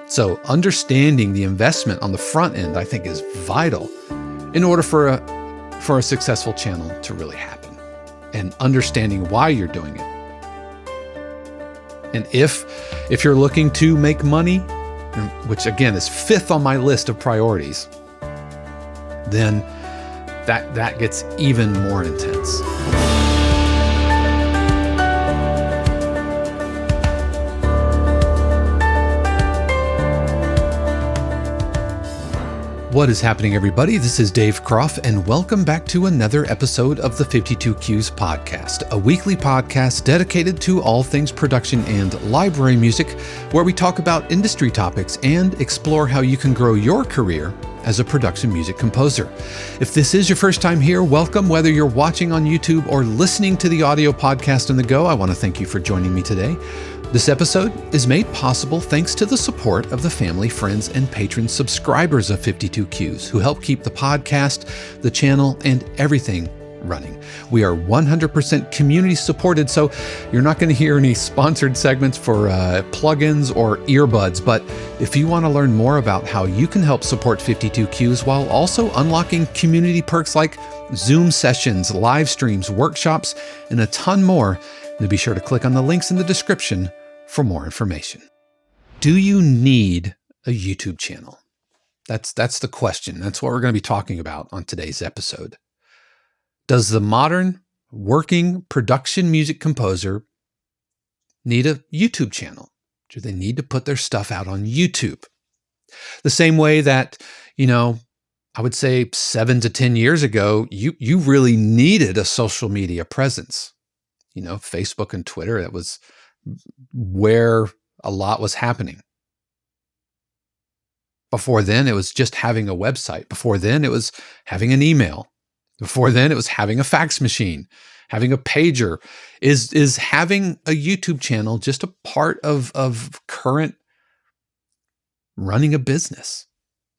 So understanding the investment on the front end, I think, is vital in order for a successful channel to really happen, and understanding why you're doing it. And if you're looking to make money, which again is fifth on my list of priorities, then that gets even more intense. What is happening, everybody? This is Dave Croft, and welcome back to another episode of the 52 Qs podcast, a weekly podcast dedicated to all things production and library music, where we talk about industry topics and explore how you can grow your career as a production music composer. If this is your first time here, welcome. Whether you're watching on YouTube or listening to the audio podcast on the go, I want to thank you for joining me today. This episode is made possible thanks to the support of the family, friends, and patron subscribers of 52 Qs who help keep the podcast, the channel, and everything running. We are 100% community supported, so you're not going to hear any sponsored segments for plugins or earbuds. But if you want to learn more about how you can help support 52 Qs while also unlocking community perks like Zoom sessions, live streams, workshops, and a ton more, then be sure to click on the links in the description for more information. Do you need a YouTube channel? That's the question. That's what we're going to be talking about on today's episode. Does the modern working production music composer need a YouTube channel? Do they need to put their stuff out on YouTube? The same way that, I would say 7 to 10 years ago, you really needed a social media presence. Facebook and Twitter, that was where a lot was happening. Before then, it was just having a website. Before then, it was having an email. Before then, it was having a fax machine, having a pager. Is having a YouTube channel just a part of current running a business?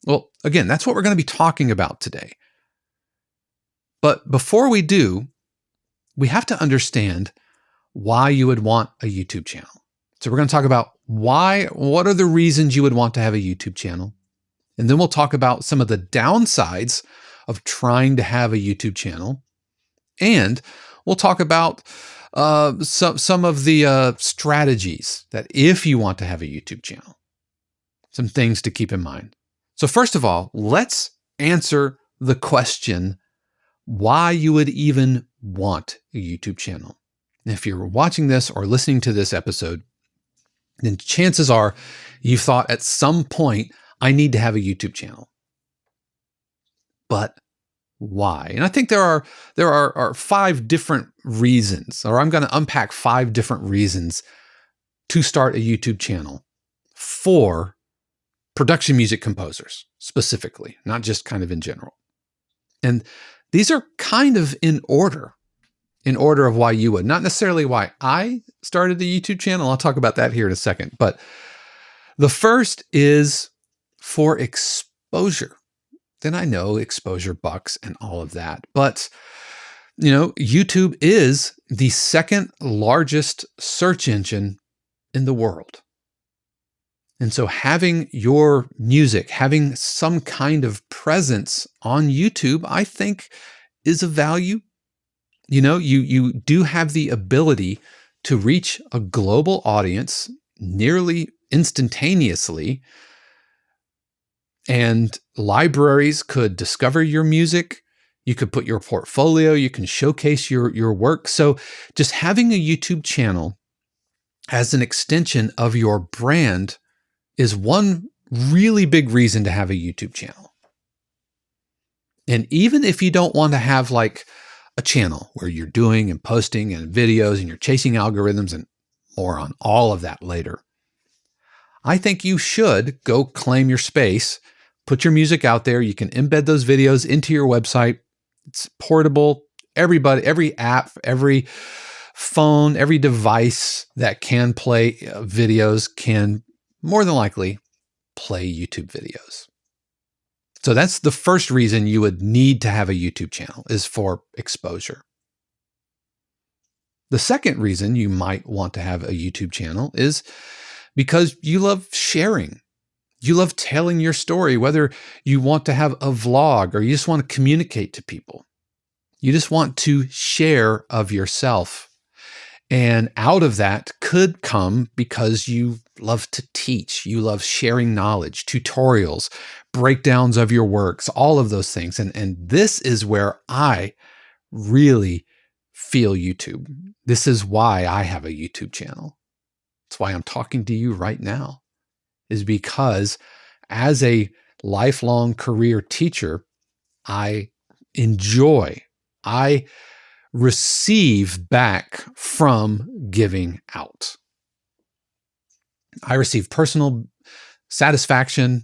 Well, again, that's what we're going to be talking about today. But before we do, we have to understand why you would want a YouTube channel. So we're going to talk about what are the reasons you would want to have a YouTube channel? And then we'll talk about some of the downsides of trying to have a YouTube channel. And we'll talk about some of the strategies that if you want to have a YouTube channel, some things to keep in mind. So first of all, let's answer the question why you would even want a YouTube channel. And if you're watching this or listening to this episode, then chances are you've thought at some point, I need to have a YouTube channel. But why? And I think there are 5 different reasons, or I'm going to unpack 5 different reasons to start a YouTube channel for production music composers specifically, not just kind of in general. And these are kind of in order of why you would. Not necessarily why I started the YouTube channel. I'll talk about that here in a second. But the first is for exposure. Then I know exposure bucks and all of that. But, YouTube is the second largest search engine in the world. And so having your music, having some kind of presence on YouTube, I think is a value. You do have the ability to reach a global audience nearly instantaneously, and libraries could discover your music. You could put your portfolio, you can showcase your work. So just having a YouTube channel as an extension of your brand is one really big reason to have a YouTube channel. And even if you don't want to have like a channel where you're doing and posting and videos and you're chasing algorithms and more on all of that later, I think you should go claim your space, put your music out there. You can embed those videos into your website. It's portable. Everybody, every app, every phone, every device that can play videos can more than likely play YouTube videos. So that's the first reason you would need to have a YouTube channel, is for exposure. The second reason you might want to have a YouTube channel is because you love sharing. You love telling your story, whether you want to have a vlog or you just want to communicate to people. You just want to share of yourself. And out of that could come because you love to teach. You love sharing knowledge, tutorials, breakdowns of your works, all of those things. And this is where I really feel YouTube. This is why I have a YouTube channel. It's why I'm talking to you right now, is because as a lifelong career teacher, I receive back from giving out. I receive personal satisfaction.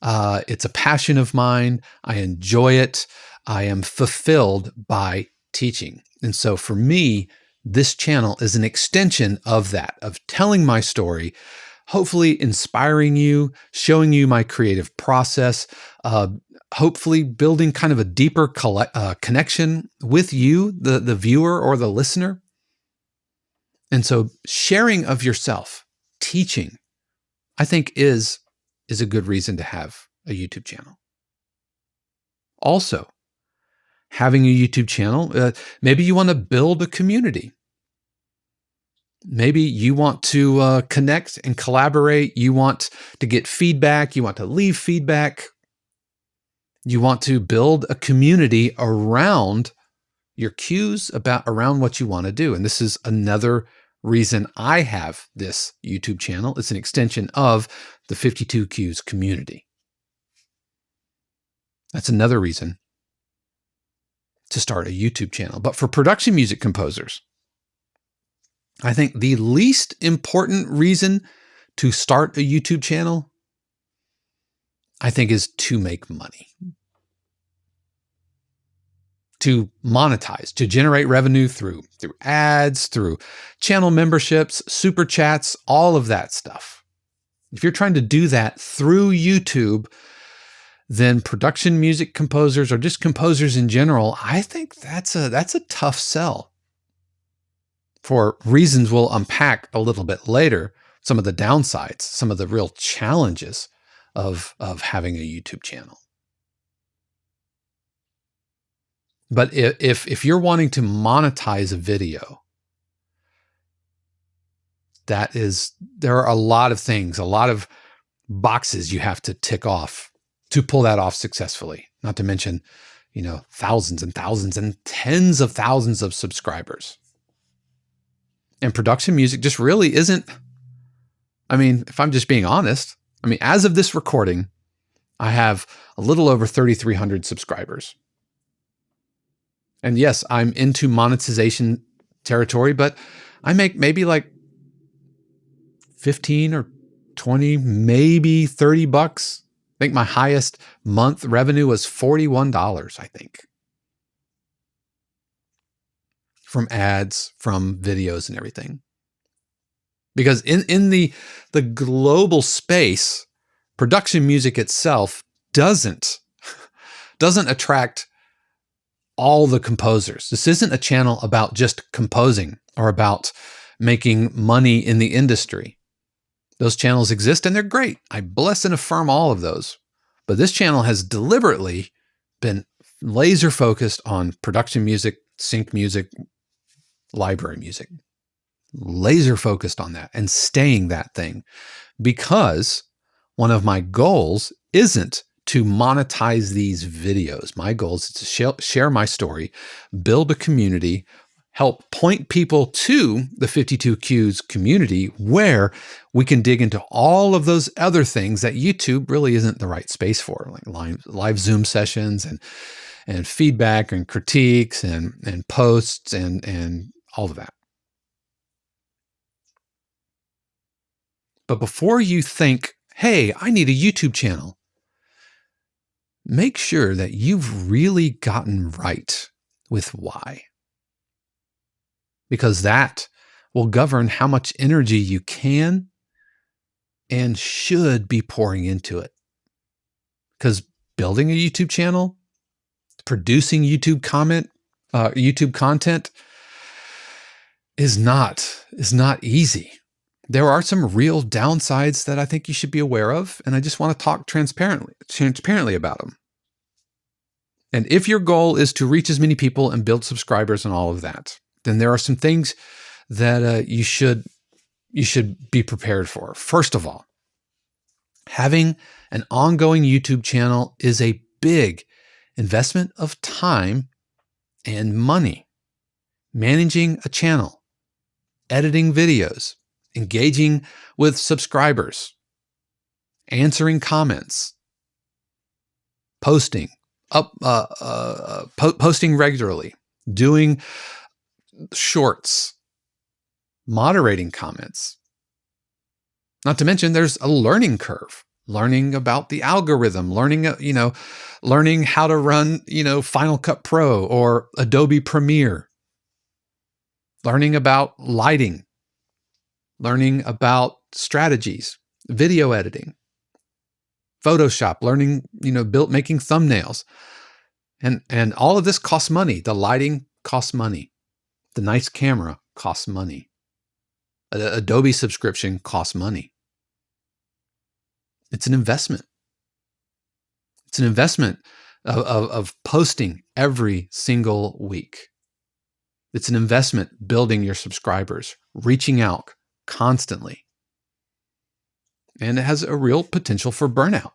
It's a passion of mine. I enjoy it. I am fulfilled by teaching. And so for me, this channel is an extension of that, of telling my story, hopefully inspiring you, showing you my creative process, hopefully building kind of a deeper connection with you, the viewer or the listener. And so sharing of yourself, teaching, I think is a good reason to have a YouTube channel. Also, having a YouTube channel, maybe you want to build a community. Maybe you want to connect and collaborate. You want to get feedback. You want to leave feedback. You want to build a community around your cues, around what you want to do. And this is another reason I have this YouTube channel. It's an extension of the 52 Cues community. That's another reason to start a YouTube channel. But for production music composers, I think the least important reason to start a YouTube channel, I think, is to make money, to monetize, to generate revenue through ads, through channel memberships, super chats, all of that stuff. If you're trying to do that through YouTube, then production music composers, or just composers in general, I think that's a tough sell. For reasons we'll unpack a little bit later, some of the downsides, some of the real challenges of having a YouTube channel. But if you're wanting to monetize a video, there are a lot of things, a lot of boxes you have to tick off to pull that off successfully. Not to mention, thousands and thousands and tens of thousands of subscribers. And production music just really isn't, if I'm just being honest, as of this recording, I have a little over 3,300 subscribers. And yes, I'm into monetization territory, but I make maybe like 15 or 20, maybe $30. I think my highest month revenue was $41, I think, from ads, from videos and everything. Because in the global space, production music itself doesn't attract all the composers. This isn't a channel about just composing or about making money in the industry. Those channels exist and they're great. I bless and affirm all of those. But this channel has deliberately been laser focused on production music, sync music, library music. Laser focused on that and staying that thing, because one of my goals isn't to monetize these videos. My goal is to share my story, build a community, help point people to the 52 Cues community where we can dig into all of those other things that YouTube really isn't the right space for, like live Zoom sessions and feedback and critiques and posts and all of that. But before you think, hey, I need a YouTube channel, make sure that you've really gotten right with why. Because that will govern how much energy you can and should be pouring into it. Because building a YouTube channel, producing YouTube content is not easy. there are some real downsides that I think you should be aware of, and I just want to talk transparently about them. And if your goal is to reach as many people and build subscribers and all of that, then there are some things that you should be prepared for. First of all, having an ongoing YouTube channel is a big investment of time and money. Managing a channel, editing videos, engaging with subscribers, answering comments, posting posting regularly, doing shorts, moderating comments. Not to mention there's a learning curve, learning about the algorithm, learning how to run, Final Cut Pro or Adobe Premiere, learning about lighting, learning about strategies, video editing, Photoshop, learning, making thumbnails. And all of this costs money. The lighting costs money. The nice camera costs money. Adobe subscription costs money. It's an investment. It's an investment of posting every single week. It's an investment building your subscribers, reaching out constantly. And it has a real potential for burnout.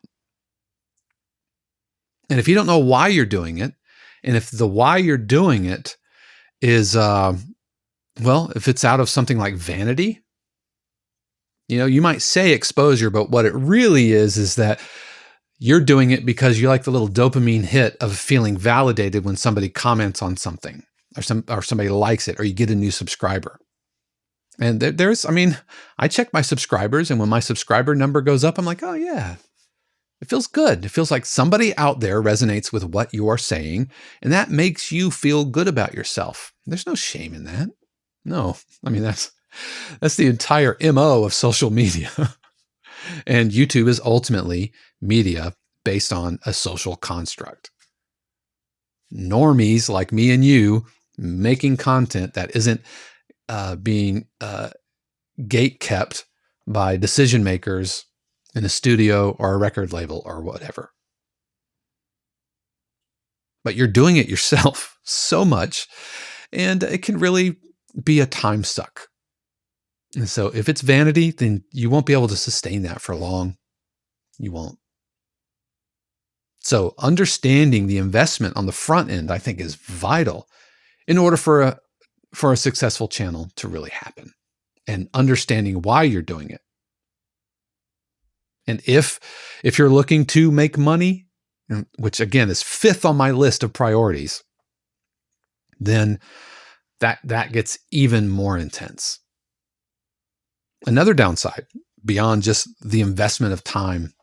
And if you don't know why you're doing it, and if the why you're doing it is, if it's out of something like vanity, you might say exposure, but what it really is that you're doing it because you like the little dopamine hit of feeling validated when somebody comments on something or somebody likes it or you get a new subscriber. And I check my subscribers, and when my subscriber number goes up, I'm like, oh yeah, it feels good. It feels like somebody out there resonates with what you are saying, and that makes you feel good about yourself. There's no shame in that. No, that's the entire MO of social media. And YouTube is ultimately media based on a social construct. Normies like me and you making content that isn't being gate kept by decision makers in a studio or a record label or whatever. But you're doing it yourself so much, and it can really be a time suck. And so if it's vanity, then you won't be able to sustain that for long. You won't. So understanding the investment on the front end, I think, is vital in order for a successful channel to really happen, and understanding why you're doing it. And if you're looking to make money, which again is fifth on my list of priorities, then that gets even more intense. Another downside beyond just the investment of time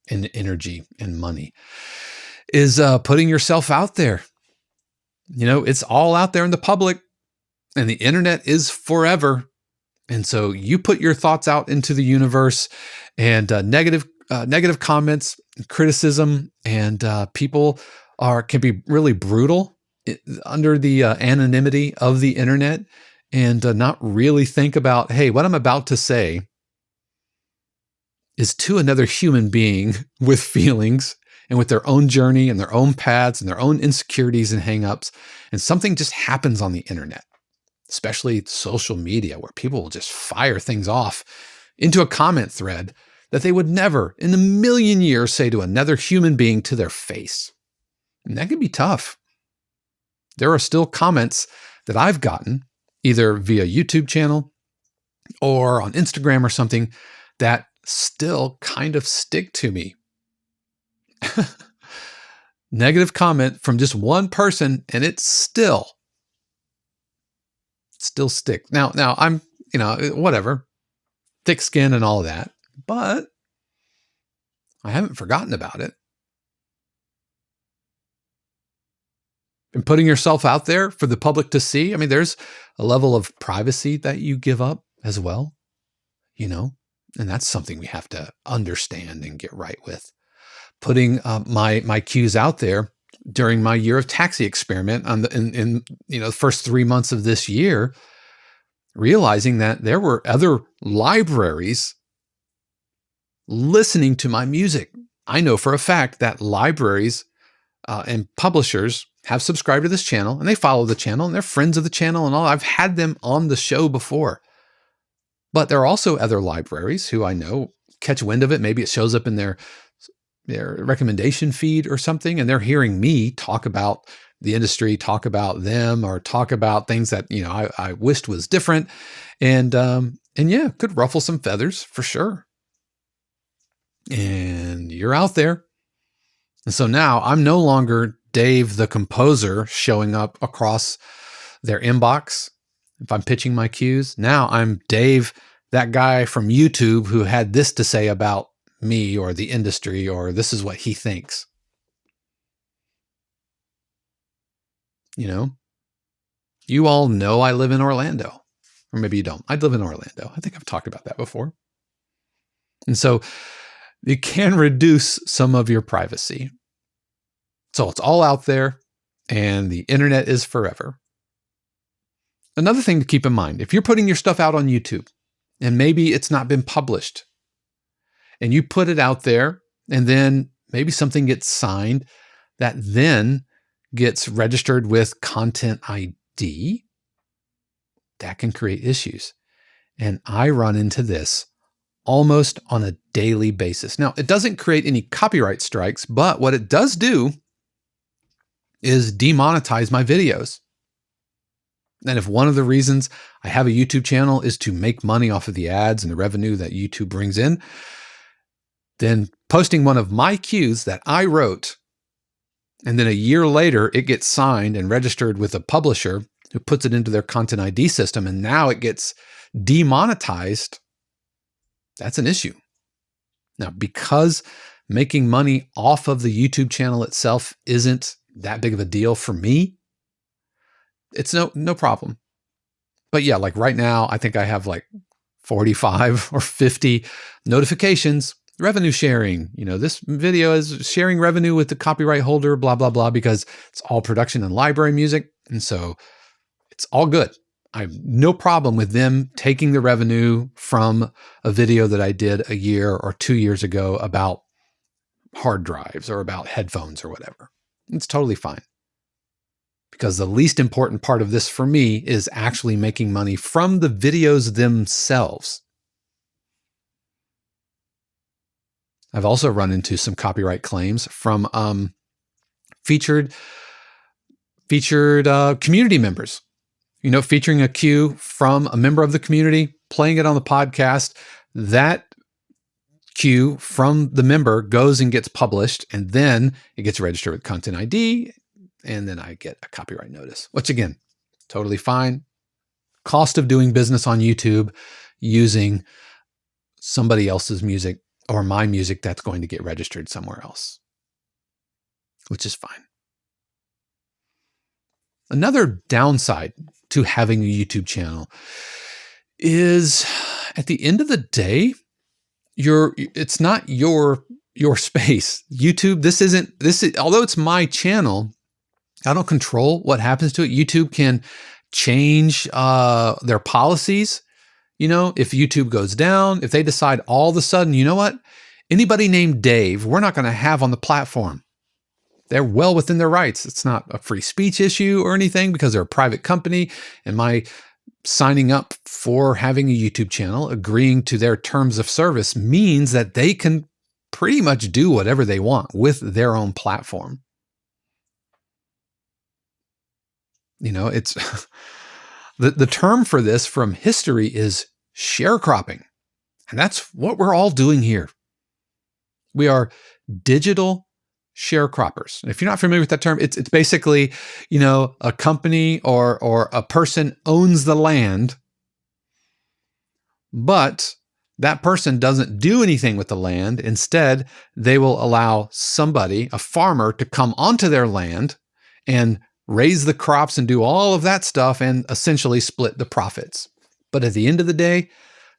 and energy and money is putting yourself out there. It's all out there in the public, and the internet is forever. And so you put your thoughts out into the universe, and negative comments, criticism, and people can be really brutal under the anonymity of the internet, and not really think about, hey, what I'm about to say is to another human being with feelings and with their own journey and their own paths and their own insecurities and hangups. And something just happens on the internet, especially social media, where people will just fire things off into a comment thread that they would never in a million years say to another human being to their face. And that can be tough. There are still comments that I've gotten either via YouTube channel or on Instagram or something that still kind of stick to me. Negative comment from just one person, and it still stick. Now I'm, whatever, thick skin and all of that, but I haven't forgotten about it. And putting yourself out there for the public to see, there's a level of privacy that you give up as well, and that's something we have to understand and get right with. Putting my cues out there during my year of taxi experiment in the first 3 months of this year realizing that there were other libraries listening to my music. I know for a fact that libraries and publishers have subscribed to this channel, and they follow the channel, and they're friends of the channel and all. I've had them on the show before. But there are also other libraries who I know catch wind of it. Maybe it shows up in their recommendation feed or something, and they're hearing me talk about the industry, talk about them, or talk about things that, you know, I wished was different. And yeah, could ruffle some feathers for sure. And you're out there. And so now I'm no longer Dave the composer showing up across their inbox if I'm pitching my cues. Now I'm Dave, that guy from YouTube who had this to say about me or the industry, or this is what he thinks. You know, you all know I live in Orlando, or maybe you don't. I live in Orlando. I think I've talked about that before. And so you can reduce some of your privacy. So it's all out there, and the internet is forever. Another thing to keep in mind, if you're putting your stuff out on YouTube and maybe it's not been published and you put it out there and then maybe something gets signed that then gets registered with Content ID, that can create issues. And I run into this almost on a daily basis. Now, it doesn't create any copyright strikes, but what it does do is demonetize my videos. And if one of the reasons I have a YouTube channel is to make money off of the ads and the revenue that YouTube brings in, then posting one of my cues that I wrote, and then a year later it gets signed and registered with a publisher who puts it into their Content ID system, and now it gets demonetized, that's an issue. Now, because making money off of the YouTube channel itself isn't that big of a deal for me, it's no problem. But yeah, like right now, I think I have like 45 or 50 notifications, revenue sharing. You know, this video is sharing revenue with the copyright holder, blah, blah, blah, because it's all production and library music. And so it's all good. I have no problem with them taking the revenue from a video that I did a year or 2 years ago about hard drives or about headphones or whatever. It's totally fine. Because the least important part of this for me is actually making money from the videos themselves. I've also run into some copyright claims from featured community members. You know, featuring a cue from a member of the community, playing it on the podcast. That cue from the member goes and gets published, and then it gets registered with Content ID. And then I get a copyright notice, which again, totally fine. Cost of doing business on YouTube using somebody else's music or my music that's going to get registered somewhere else, which is fine. Another downside to having a YouTube channel is at the end of the day, it's not your space. YouTube, although it's my channel, I don't control what happens to it. YouTube can change their policies. You know, if YouTube goes down, if they decide all of a sudden, you know what? Anybody named Dave, we're not going to have on the platform. They're well within their rights. It's not a free speech issue or anything because they're a private company. And my signing up for having a YouTube channel, agreeing to their terms of service means that they can pretty much do whatever they want with their own platform. You know, it's the term for this from history is sharecropping. And that's what we're all doing here. We are digital sharecroppers. And if you're not familiar with that term, it's basically, you know, a company or a person owns the land, but that person doesn't do anything with the land. Instead, they will allow somebody, a farmer, to come onto their land and raise the crops and do all of that stuff and essentially split the profits. But at the end of the day,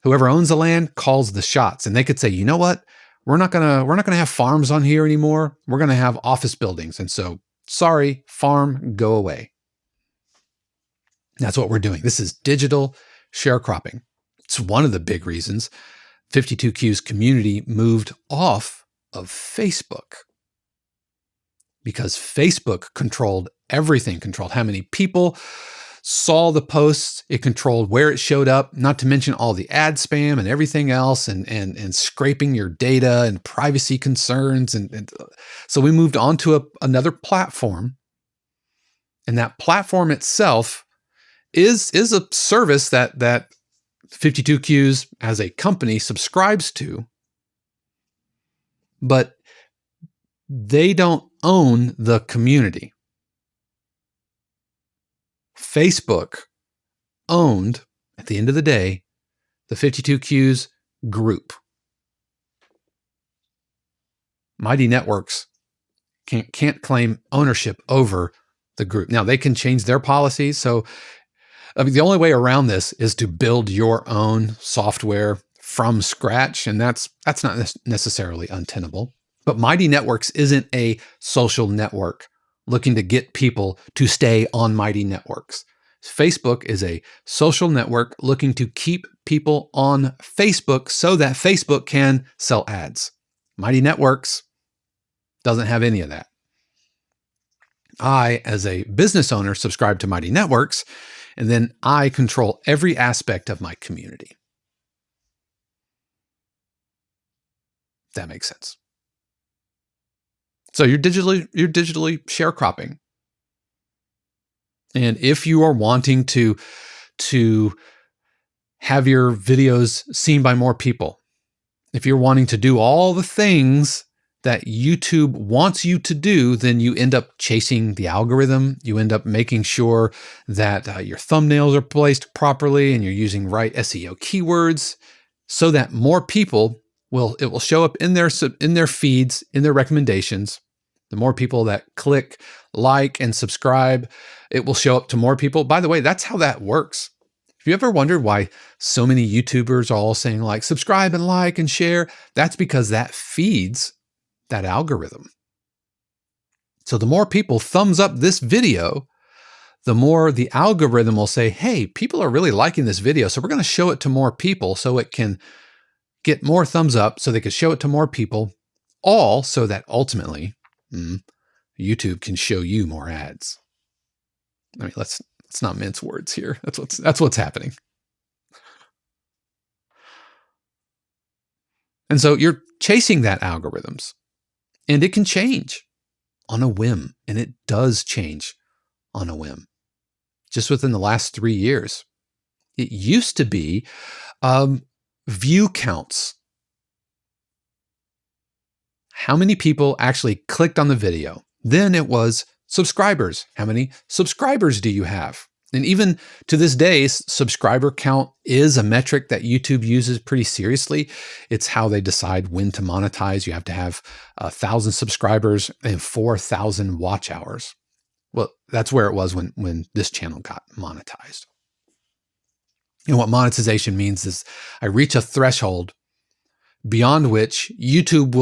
whoever owns the land calls the shots. And they could say, you know what? We're not gonna have farms on here anymore. We're gonna have office buildings. And so, sorry, farm, go away. That's what we're doing. This is digital sharecropping. It's one of the big reasons 52Q's community moved off of Facebook, because Facebook controlled everything, controlled how many people saw the posts, it controlled where it showed up, not to mention all the ad spam and everything else, and scraping your data and privacy concerns. And so we moved on to another platform, and that platform itself is a service that 52Qs as a company subscribes to, but they don't own the community. Facebook owned, at the end of the day, the 52Qs group. Mighty Networks can't claim ownership over the group. Now, they can change their policies. So, I mean, the only way around this is to build your own software from scratch, and that's not necessarily untenable. But Mighty Networks isn't a social network looking to get people to stay on Mighty Networks. Facebook is a social network looking to keep people on Facebook so that Facebook can sell ads. Mighty Networks doesn't have any of that. I, as a business owner, subscribe to Mighty Networks, and then I control every aspect of my community. That makes sense. So you're digitally sharecropping. And if you are wanting to have your videos seen by more people, if you're wanting to do all the things that YouTube wants you to do, then you end up chasing the algorithm. You end up making sure that your thumbnails are placed properly and you're using right SEO keywords so that more people will show up in their feeds, in their recommendations. The more people that click, like, and subscribe, it will show up to more people. By the way, that's how that works. Have you ever wondered why so many YouTubers are all saying like, subscribe and like and share? That's because that feeds that algorithm. So the more people thumbs up this video, the more the algorithm will say, hey, people are really liking this video, so we're going to show it to more people so it can get more thumbs up, so they can show it to more people, all so that ultimately YouTube can show you more ads. I mean, let's not mince words here. That's what's happening. And so you're chasing that algorithms, and it can change on a whim, and it does change on a whim. Just within the last 3 years, it used to be view counts. How many people actually clicked on the video? Then it was subscribers. How many subscribers do you have? And even to this day, subscriber count is a metric that YouTube uses pretty seriously. It's how they decide when to monetize. You have to have 1,000 subscribers and 4,000 watch hours. Well, that's where it was when this channel got monetized. And what monetization means is I reach a threshold beyond which YouTube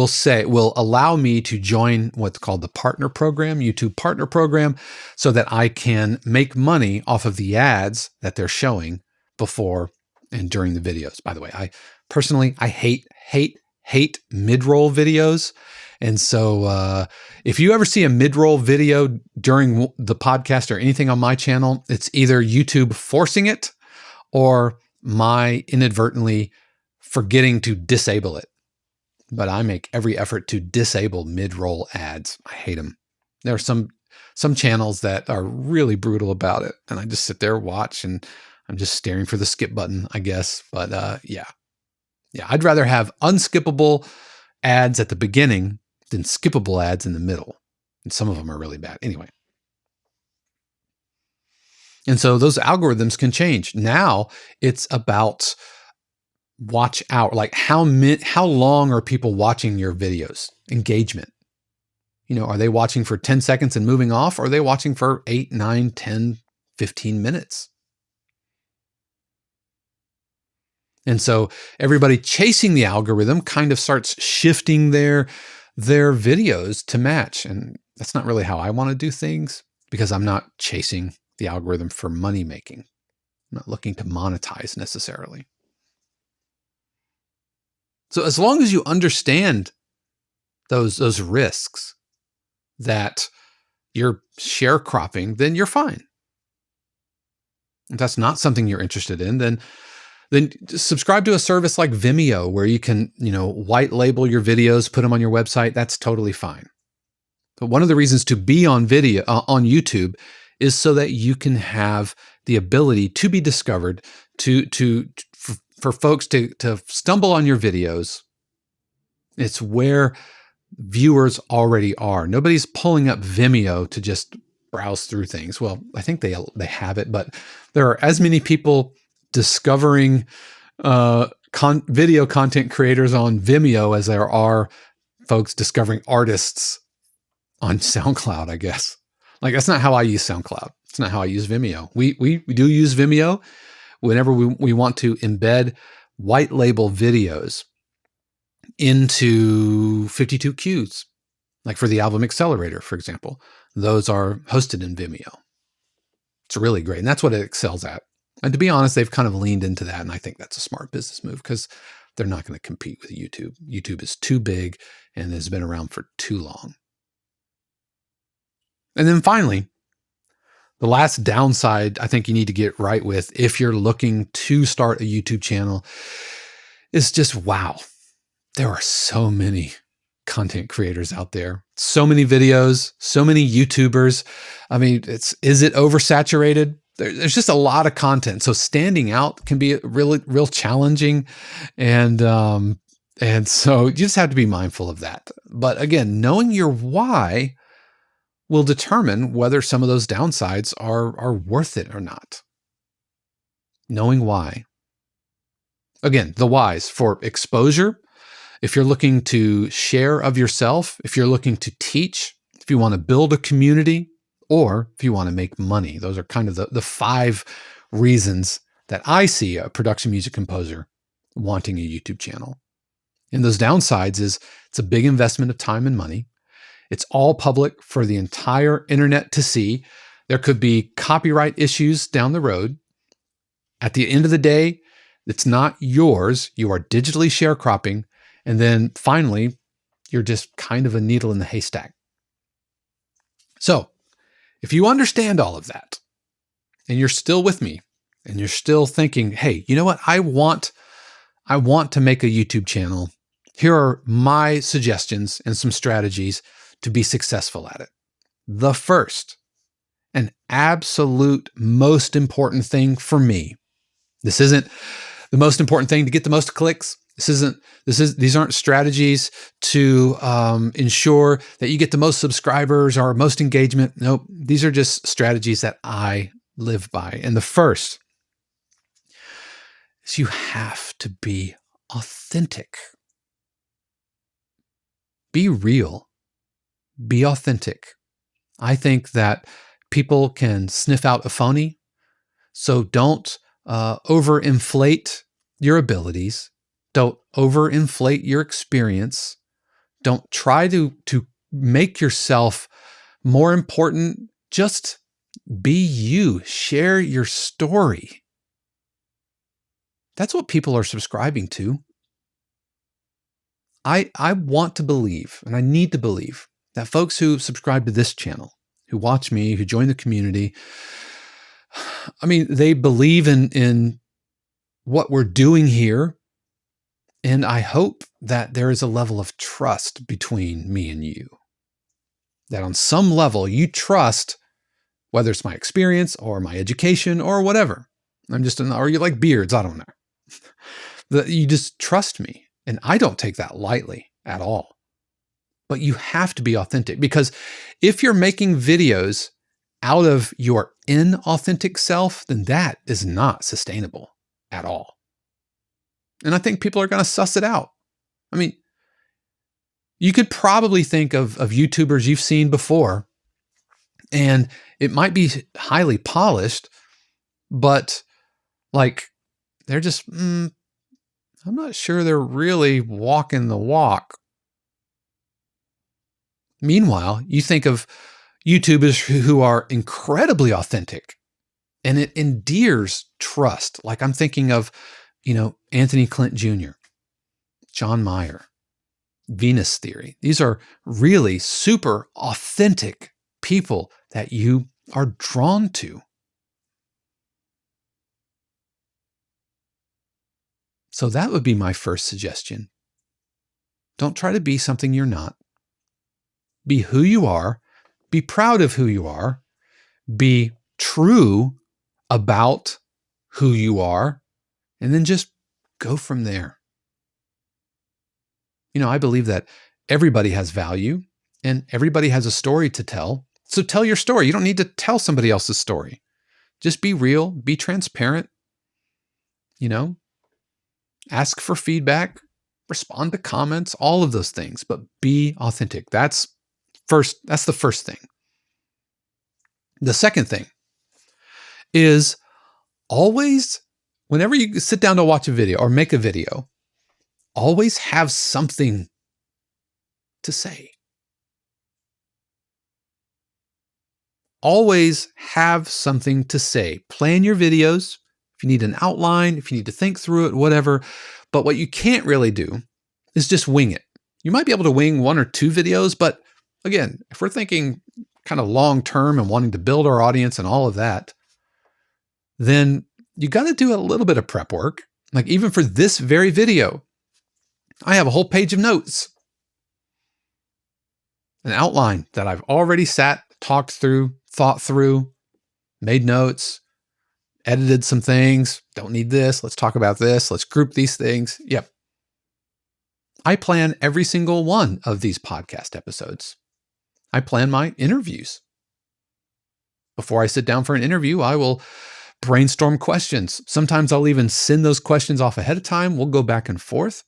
will allow me to join what's called the partner program, YouTube partner program, so that I can make money off of the ads that they're showing before and during the videos. By the way, I personally hate mid-roll videos. And so if you ever see a mid-roll video during the podcast or anything on my channel, it's either YouTube forcing it or my inadvertently forgetting to disable it. But I make every effort to disable mid-roll ads. I hate them. There are some channels that are really brutal about it, and I just sit there, watch, and I'm just staring for the skip button, I guess. But yeah, I'd rather have unskippable ads at the beginning than skippable ads in the middle. And some of them are really bad. Anyway. And so those algorithms can change. Now it's about watch out, like how long are people watching your videos? Engagement. You know, are they watching for 10 seconds and moving off? Or are they watching for 8, 9, 10, 15 minutes? And so everybody chasing the algorithm kind of starts shifting their videos to match. And that's not really how I want to do things, because I'm not chasing the algorithm for money making. I'm not looking to monetize necessarily. So as long as you understand those risks that you're sharecropping, then you're fine. If that's not something you're interested in, then subscribe to a service like Vimeo where you can, white label your videos, put them on your website. That's totally fine. But one of the reasons to be on video on YouTube is so that you can have the ability to be discovered, for folks to stumble on your videos. It's where viewers already are. Nobody's pulling up Vimeo to just browse through things. Well, I think they have it, but there are as many people discovering video content creators on Vimeo as there are folks discovering artists on SoundCloud, I guess. Like, that's not how I use SoundCloud. It's not how I use Vimeo. We do use Vimeo whenever we want to embed white label videos into 52Qs, like for the Album Accelerator, for example. Those are hosted in Vimeo. It's really great, and that's what it excels at. And to be honest, they've kind of leaned into that, and I think that's a smart business move because they're not going to compete with YouTube. YouTube is too big and has been around for too long. And then finally, the last downside I think you need to get right with if you're looking to start a YouTube channel is just, wow, there are so many content creators out there, so many videos, so many YouTubers. I mean, is it oversaturated? There's just a lot of content. So standing out can be real challenging. And so you just have to be mindful of that. But again, knowing your why will determine whether some of those downsides are worth it or not. Knowing why. Again, the whys for exposure. If you're looking to share of yourself, if you're looking to teach, if you want to build a community, or if you want to make money. Those are kind of the 5 reasons that I see a production music composer wanting a YouTube channel. And those downsides is it's a big investment of time and money. It's all public for the entire internet to see. There could be copyright issues down the road. At the end of the day, it's not yours. You are digitally sharecropping. And then finally, you're just kind of a needle in the haystack. So if you understand all of that and you're still with me and you're still thinking, hey, you know what? I want to make a YouTube channel. Here are my suggestions and some strategies to be successful at it. The first and absolute most important thing for me. This isn't the most important thing to get the most clicks. These aren't strategies to ensure that you get the most subscribers or most engagement. Nope. These are just strategies that I live by. And the first is you have to be authentic. Be real. Be authentic. I think that people can sniff out a phony, so don't overinflate your abilities. Don't overinflate your experience. Don't try to make yourself more important. Just be you. Share your story. That's what people are subscribing to. I want to believe, and I need to believe, that folks who subscribe to this channel, who watch me, who join the community, I mean, they believe in what we're doing here. And I hope that there is a level of trust between me and you. That on some level you trust, whether it's my experience or my education or whatever. Or you like beards, I don't know. That you just trust me. And I don't take that lightly at all. But you have to be authentic, because if you're making videos out of your inauthentic self, then that is not sustainable at all. And I think people are going to suss it out. I mean, you could probably think of YouTubers you've seen before, and it might be highly polished, but like they're just, I'm not sure they're really walking the walk. Meanwhile, you think of YouTubers who are incredibly authentic And it endears trust. Like I'm thinking of, Anthony Clint Jr., John Mayer, Venus Theory. These are really super authentic people that you are drawn to. So that would be my first suggestion. Don't try to be something you're not. Be who you are. Be proud of who you are. Be true about who you are. And then just go from there. I believe that everybody has value and everybody has a story to tell. So tell your story. You don't need to tell somebody else's story. Just be real, be transparent, ask for feedback, respond to comments, all of those things, but be authentic. That's the first thing. The second thing is always, whenever you sit down to watch a video or make a video, always have something to say. Always have something to say. Plan your videos. If you need an outline, if you need to think through it, whatever. But what you can't really do is just wing it. You might be able to wing 1 or 2 videos, but again, if we're thinking kind of long term and wanting to build our audience and all of that, then you got to do a little bit of prep work. Like even for this very video, I have a whole page of notes, an outline that I've already talked through, thought through, made notes, edited some things. Don't need this. Let's talk about this. Let's group these things. Yep. I plan every single one of these podcast episodes. I plan my interviews. Before I sit down for an interview, I will brainstorm questions. Sometimes I'll even send those questions off ahead of time. We'll go back and forth.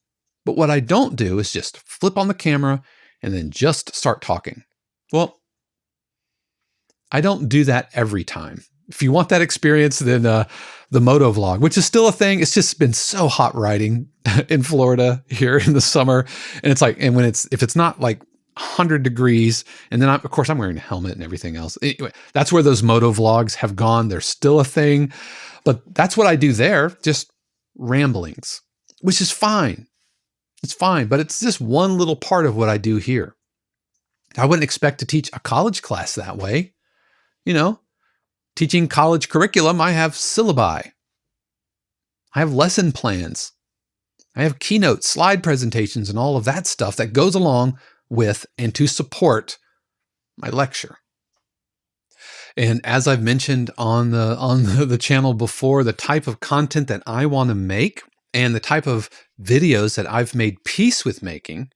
But what I don't do is just flip on the camera and then just start talking. Well, I don't do that every time. If you want that experience, then the moto vlog, which is still a thing. It's just been so hot riding in Florida here in the summer. And it's like, and if it's not like 100 degrees, and then of course I'm wearing a helmet and everything else. Anyway, that's where those moto vlogs have gone. They're still a thing, but that's what I do there. Just ramblings, which is fine. It's fine, but it's just one little part of what I do here. I wouldn't expect to teach a college class that way. Teaching college curriculum, I have syllabi. I have lesson plans. I have keynotes, slide presentations, and all of that stuff that goes along with and to support my lecture. And as I've mentioned on the channel before, the type of content that I want to make and the type of videos that I've made peace with making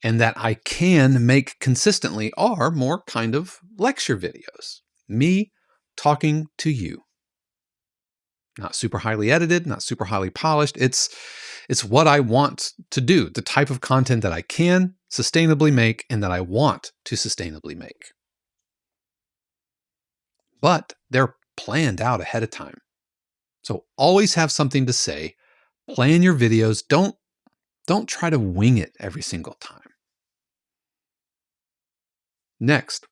and that I can make consistently are more kind of lecture videos. Me talking to you. Not super highly edited, not super highly polished. It's what I want to do, the type of content that I can sustainably make and that I want to sustainably make. But they're planned out ahead of time. So always have something to say. Plan your videos. Don't try to wing it every single time. Next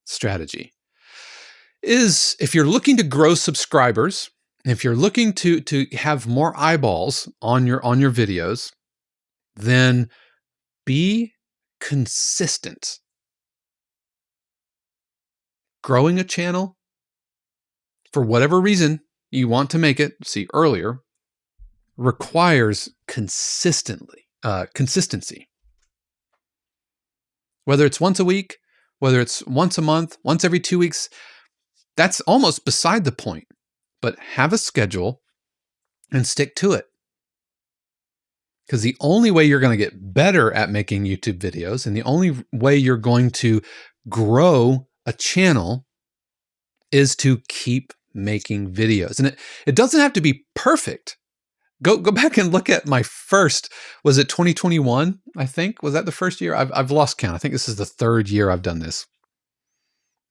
strategy is if you're looking to grow subscribers, if you're looking to have more eyeballs on your videos, then be consistent. Growing a channel, for whatever reason you want to make it, see earlier, requires consistency. Whether it's once a week, whether it's once a month, once every 2 weeks, that's almost beside the point. But have a schedule and stick to it. Because the only way you're going to get better at making YouTube videos and the only way you're going to grow a channel is to keep making videos. And it doesn't have to be perfect. Go back and look at my first, was it 2021? I think, was that the first year? I've lost count. I think this is the 3rd year I've done this.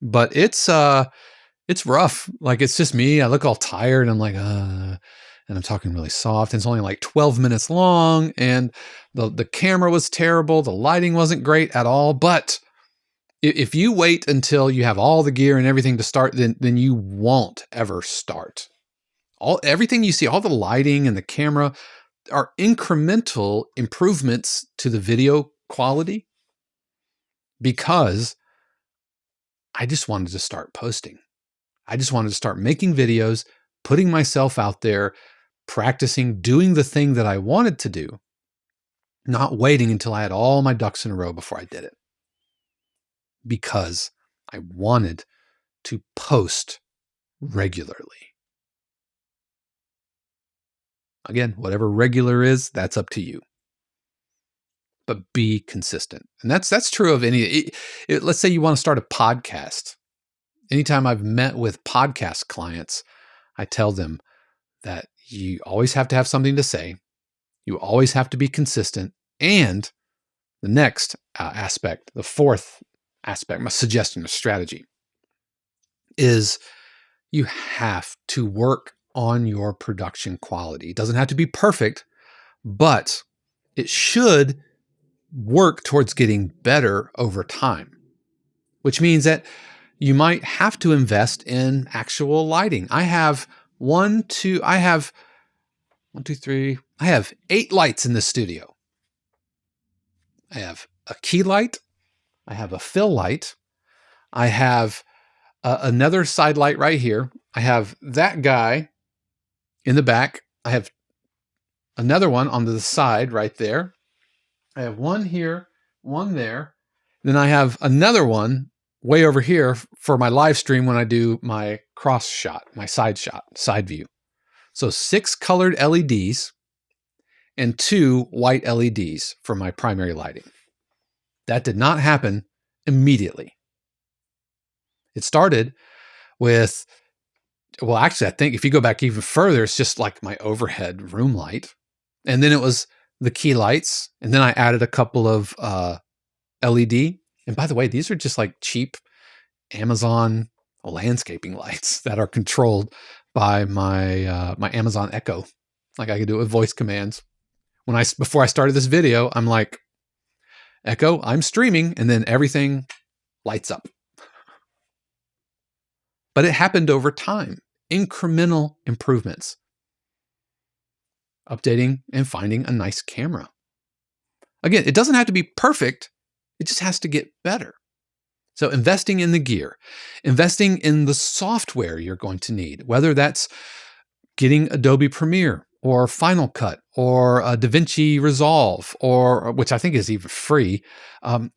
But it's rough. Like it's just me. I look all tired and I'm like, and I'm talking really soft. And it's only like 12 minutes long. And the camera was terrible. The lighting wasn't great at all. But If you wait until you have all the gear and everything to start, then you won't ever start. Everything you see, all the lighting and the camera are incremental improvements to the video quality because I just wanted to start posting. I just wanted to start making videos, putting myself out there, practicing, doing the thing that I wanted to do, not waiting until I had all my ducks in a row before I did it. Because I wanted to post regularly. Again, whatever regular is, that's up to you. But be consistent. And that's true of any, let's say you want to start a podcast. Anytime I've met with podcast clients, I tell them that you always have to have something to say. You always have to be consistent. And the next aspect, the fourth aspect, my suggestion or strategy is you have to work on your production quality. It doesn't have to be perfect, but it should work towards getting better over time, which means that you might have to invest in actual lighting. I have 8 lights in the studio. I have a key light. I have a fill light. I have another side light right here. I have that guy in the back. I have another one on the side right there. I have one here, one there. Then I have another one way over here for my live stream when I do my cross shot, my side shot, side view. So 6 colored LEDs and 2 white LEDs for my primary lighting. That did not happen immediately. It started with, well, actually, I think if you go back even further, it's just like my overhead room light. And then it was the key lights. And then I added a couple of LED. And by the way, these are just like cheap Amazon landscaping lights that are controlled by my my Amazon Echo. Like I could do it with voice commands. Before I started this video, I'm like, Echo, I'm streaming, and then everything lights up. But it happened over time, incremental improvements, updating and finding a nice camera. Again, it doesn't have to be perfect. It just has to get better. So investing in the gear, investing in the software you're going to need, whether that's getting Adobe Premiere or Final Cut or DaVinci Resolve, or which I think is even free,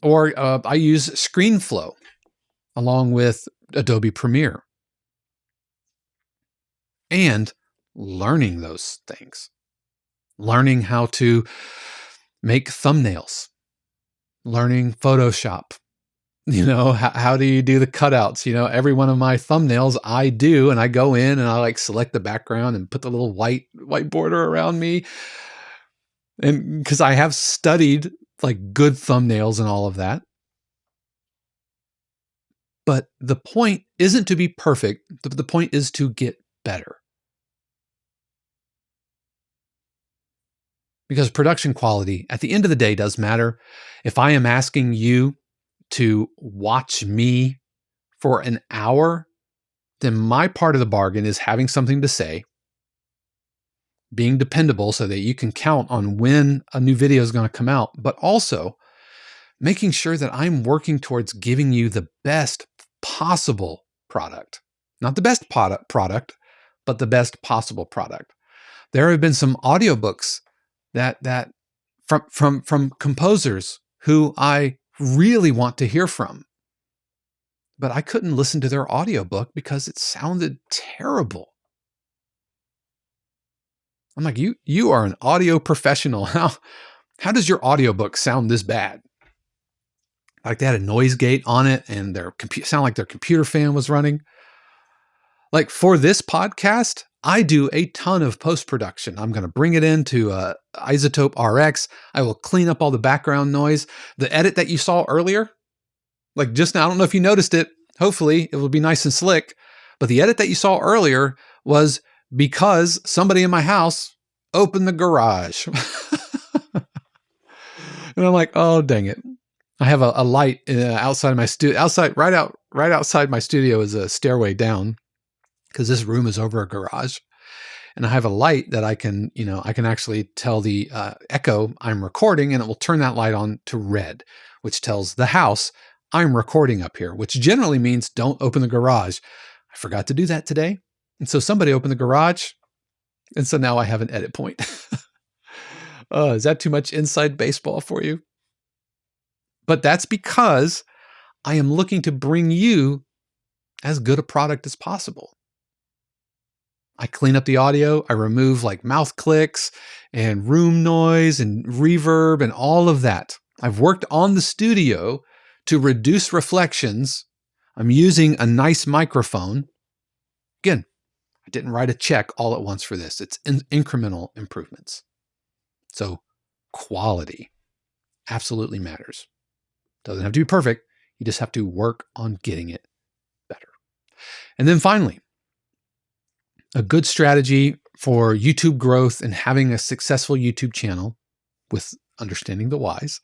or I use ScreenFlow along with Adobe Premiere. And learning those things, learning how to make thumbnails, learning Photoshop. How do you do the cutouts? Every one of my thumbnails I do, and I go in and I like select the background and put the little white border around me. And because I have studied like good thumbnails and all of that. But the point isn't to be perfect. The point is to get better. Because production quality, at the end of the day, does matter. If I am asking you to watch me for an hour, then my part of the bargain is having something to say, being dependable so that you can count on when a new video is going to come out, but also making sure that I'm working towards giving you the best possible product. Not the best product, but the best possible product. There have been some audiobooks that from composers who I really want to hear from, but I couldn't listen to their audiobook because it sounded terrible. I'm like, you are an audio professional. How does your audiobook sound this bad? Like they had a noise gate on it and their sound like their computer fan was running. Like for this podcast, I do a ton of post-production. I'm going to bring it into Isotope RX. I will clean up all the background noise. The edit that you saw earlier, like just now, I don't know if you noticed it. Hopefully it will be nice and slick. But the edit that you saw earlier was because somebody in my house opened the garage. And I'm like, oh, dang it. I have a light outside of my studio. Right outside my studio is a stairway down because this room is over a garage, and I have a light that I can actually tell the Echo I'm recording, and it will turn that light on to red, which tells the house I'm recording up here, which generally means don't open the garage. I forgot to do that today, and so somebody opened the garage, and so now I have an edit point. Is that too much inside baseball for you? But that's because I am looking to bring you as good a product as possible. I clean up the audio. I remove like mouth clicks and room noise and reverb and all of that. I've worked on the studio to reduce reflections. I'm using a nice microphone. Again, I didn't write a check all at once for this. It's incremental improvements. So quality absolutely matters. Doesn't have to be perfect. You just have to work on getting it better. And then finally, a good strategy for YouTube growth and having a successful YouTube channel with understanding the whys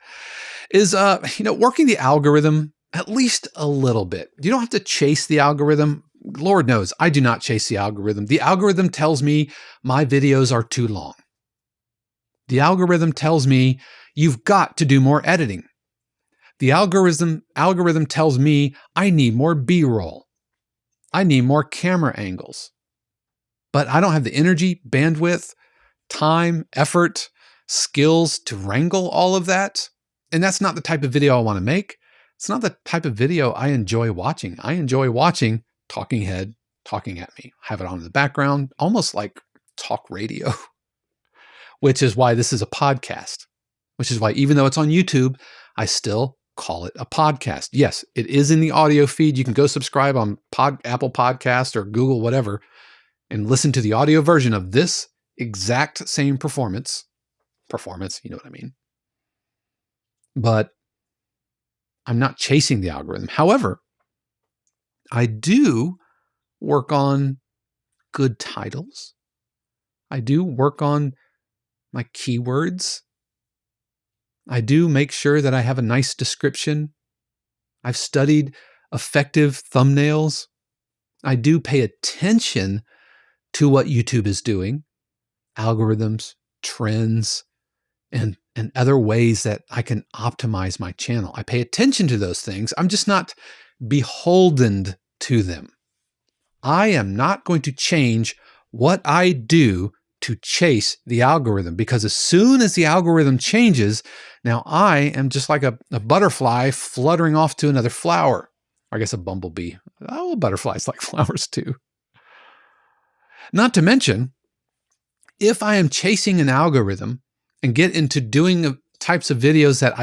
is, working the algorithm at least a little bit. You don't have to chase the algorithm. Lord knows I do not chase the algorithm. The algorithm tells me my videos are too long. The algorithm tells me you've got to do more editing. The algorithm tells me I need more B-roll. I need more camera angles. But I don't have the energy, bandwidth, time, effort, skills to wrangle all of that. And that's not the type of video I want to make. It's not the type of video I enjoy watching. I enjoy watching talking head talking at me. Have it on in the background, almost like talk radio, which is why this is a podcast, which is why even though it's on YouTube, I still call it a podcast. Yes, it is in the audio feed. You can go subscribe on Apple Podcast or Google, whatever, and listen to the audio version of this exact same performance, you know what I mean? But I'm not chasing the algorithm. However, I do work on good titles. I do work on my keywords. I do make sure that I have a nice description. I've studied effective thumbnails. I do pay attention to what YouTube is doing, algorithms, trends, and other ways that I can optimize my channel. I pay attention to those things. I'm just not beholden to them. I am not going to change what I do to chase the algorithm, because as soon as the algorithm changes, now I am just like a butterfly fluttering off to another flower. I guess a bumblebee. Oh, butterflies like flowers too. Not to mention, if I am chasing an algorithm and get into doing types of videos that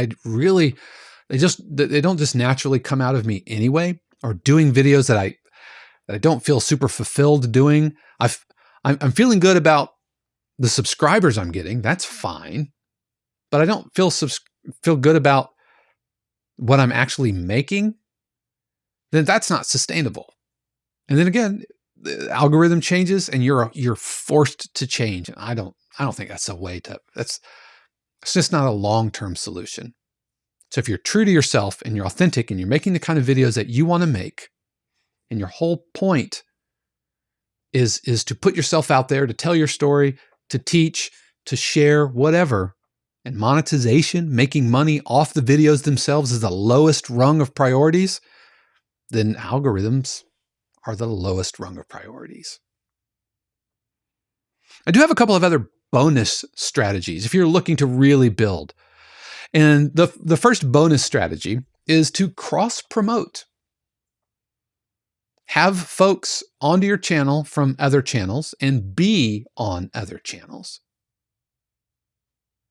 they don't just naturally come out of me anyway, or doing videos that I don't feel super fulfilled doing, I'm feeling good about the subscribers I'm getting. That's fine, but I don't feel good about what I'm actually making. Then that's not sustainable. And then again, the algorithm changes and you're forced to change. And I don't think that's a way to, it's just not a long-term solution. So if you're true to yourself and you're authentic and you're making the kind of videos that you want to make, and your whole point is to put yourself out there, to tell your story, to teach, to share, whatever, and monetization, making money off the videos themselves is the lowest rung of priorities, then algorithms are the lowest rung of priorities. I do have a couple of other bonus strategies if you're looking to really build. And the first bonus strategy is to cross-promote. Have folks onto your channel from other channels and be on other channels.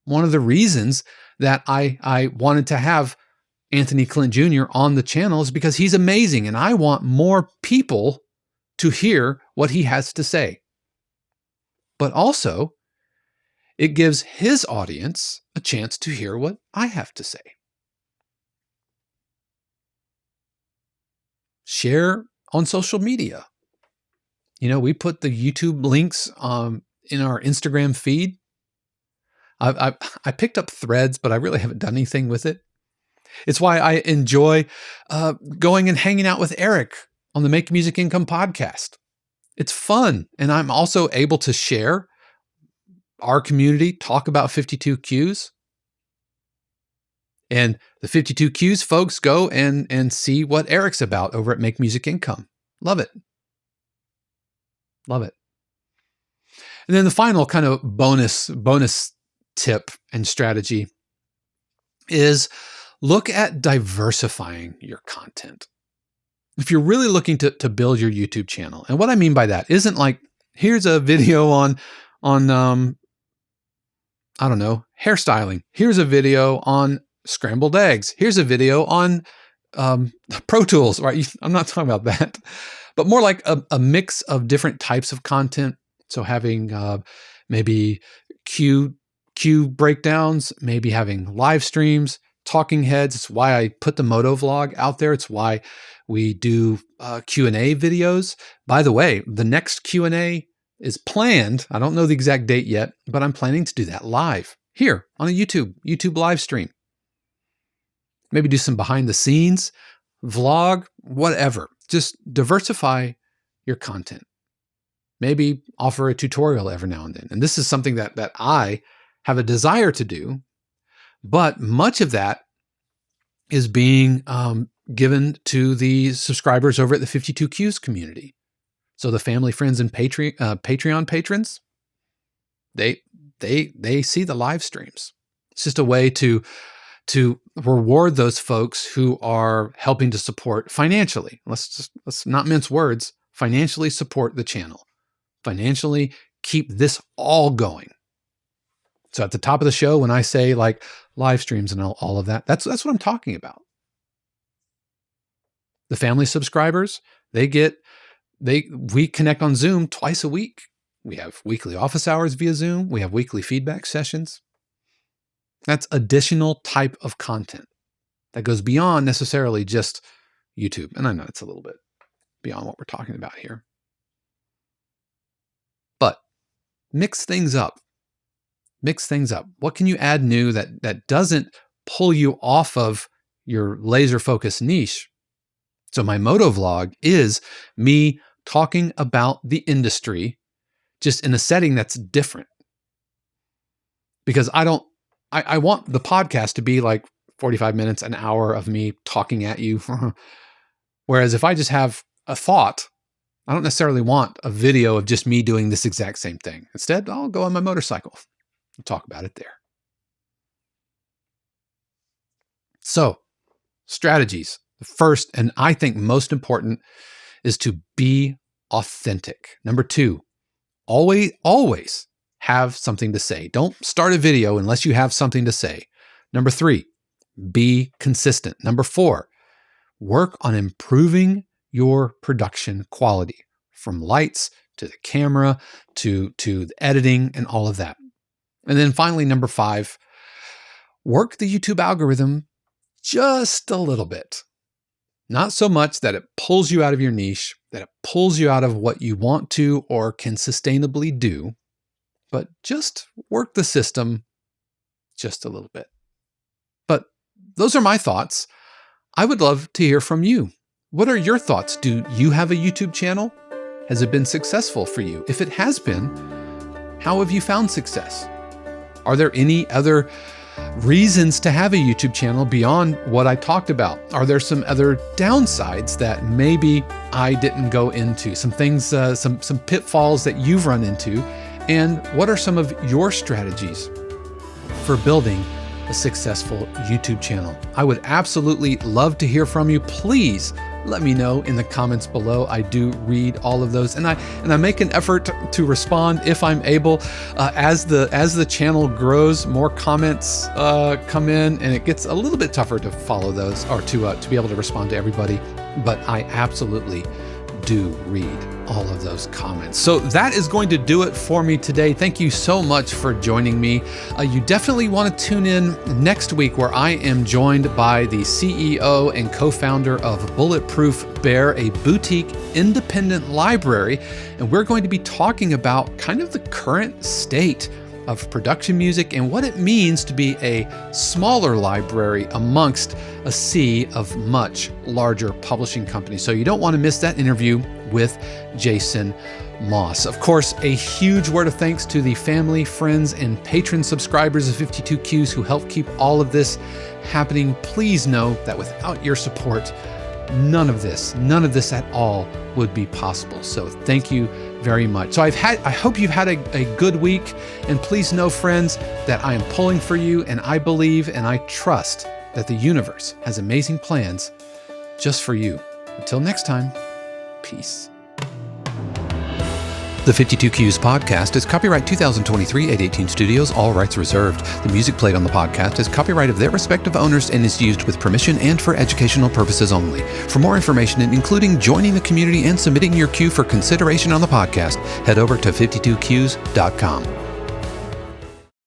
One of the reasons that I wanted to have Anthony Clint Jr. on the channel is because he's amazing and I want more people to hear what he has to say. But also, it gives his audience a chance to hear what I have to say. Share on social media. We put the YouTube links in our Instagram feed. I picked up Threads, but I really haven't done anything with it. It's why I enjoy going and hanging out with Eric on the Make Music Income podcast. It's fun. And I'm also able to share our community, talk about 52Qs. And the 52Qs folks go and see what Eric's about over at Make Music Income. Love it. Love it. And then the final kind of bonus tip and strategy is look at diversifying your content. If you're really looking to build your YouTube channel, and what I mean by that isn't like, here's a video on I don't know, hairstyling. Here's a video on scrambled eggs. Here's a video on Pro Tools, right? I'm not talking about that, but more like a mix of different types of content. So having maybe Q breakdowns, maybe having live streams, talking heads. It's why I put the Moto vlog out there. It's why we do Q&A videos. By the way, the next Q&A is planned. I don't know the exact date yet, but I'm planning to do that live here on a YouTube live stream. Maybe do some behind the scenes, vlog, whatever. Just diversify your content. Maybe offer a tutorial every now and then. And this is something that I have a desire to do, but much of that is being given to the subscribers over at the 52Qs community. So the family, friends, and Patreon patrons, they see the live streams. It's just a way to reward those folks who are helping to support financially. Let's not mince words. Financially support the channel. Financially keep this all going. So at the top of the show, when I say like live streams and all of that, that's what I'm talking about. The family subscribers, we connect on Zoom twice a week. We have weekly office hours via Zoom. We have weekly feedback sessions. That's additional type of content that goes beyond necessarily just YouTube. And I know it's a little bit beyond what we're talking about here. But mix things up. Mix things up. What can you add new that doesn't pull you off of your laser focused niche? So my Moto vlog is me talking about the industry just in a setting that's different. Because I want the podcast to be like 45 minutes, an hour of me talking at you. Whereas if I just have a thought, I don't necessarily want a video of just me doing this exact same thing. Instead, I'll go on my motorcycle and talk about it there. So, strategies. The first, and I think most important, is to be authentic. Number 2, always have something to say. Don't start a video unless you have something to say. Number 3, be consistent. Number 4, work on improving your production quality, from lights to the camera to the editing and all of that. And then finally, number 5, work the YouTube algorithm just a little bit. Not so much that it pulls you out of your niche, that it pulls you out of what you want to or can sustainably do, but just work the system just a little bit. But those are my thoughts. I would love to hear from you. What are your thoughts? Do you have a YouTube channel? Has it been successful for you? If it has been, how have you found success? Are there any other reasons to have a YouTube channel beyond what I talked about? Are there some other downsides that maybe I didn't go into? Some things, some pitfalls that you've run into? And what are some of your strategies for building a successful YouTube channel? I would absolutely love to hear from you. Please let me know in the comments below. I do read all of those, and I make an effort to respond if I'm able. As the channel grows, more comments come in, and it gets a little bit tougher to follow those or to be able to respond to everybody. But I absolutely do read all of those comments. So that is going to do it for me today. Thank you so much for joining me. You definitely want to tune in next week, where I am joined by the CEO and co-founder of Bulletproof Bear, a boutique independent library. And we're going to be talking about kind of the current state of production music and what it means to be a smaller library amongst a sea of much larger publishing companies. So you don't want to miss that interview with Jason Moss. Of course, a huge word of thanks to the family, friends, and patron subscribers of 52Qs who help keep all of this happening. Please know that without your support, none of this at all would be possible. So thank you very much. So I hope you've had a good week, and please know, friends, that I am pulling for you, and I believe and I trust that the universe has amazing plans just for you. Until next time, peace. The 52Qs podcast is copyright 2023 818 Studios, all rights reserved. The music played on the podcast is copyright of their respective owners and is used with permission and for educational purposes only. For more information, including joining the community and submitting your cue for consideration on the podcast, head over to 52qs.com.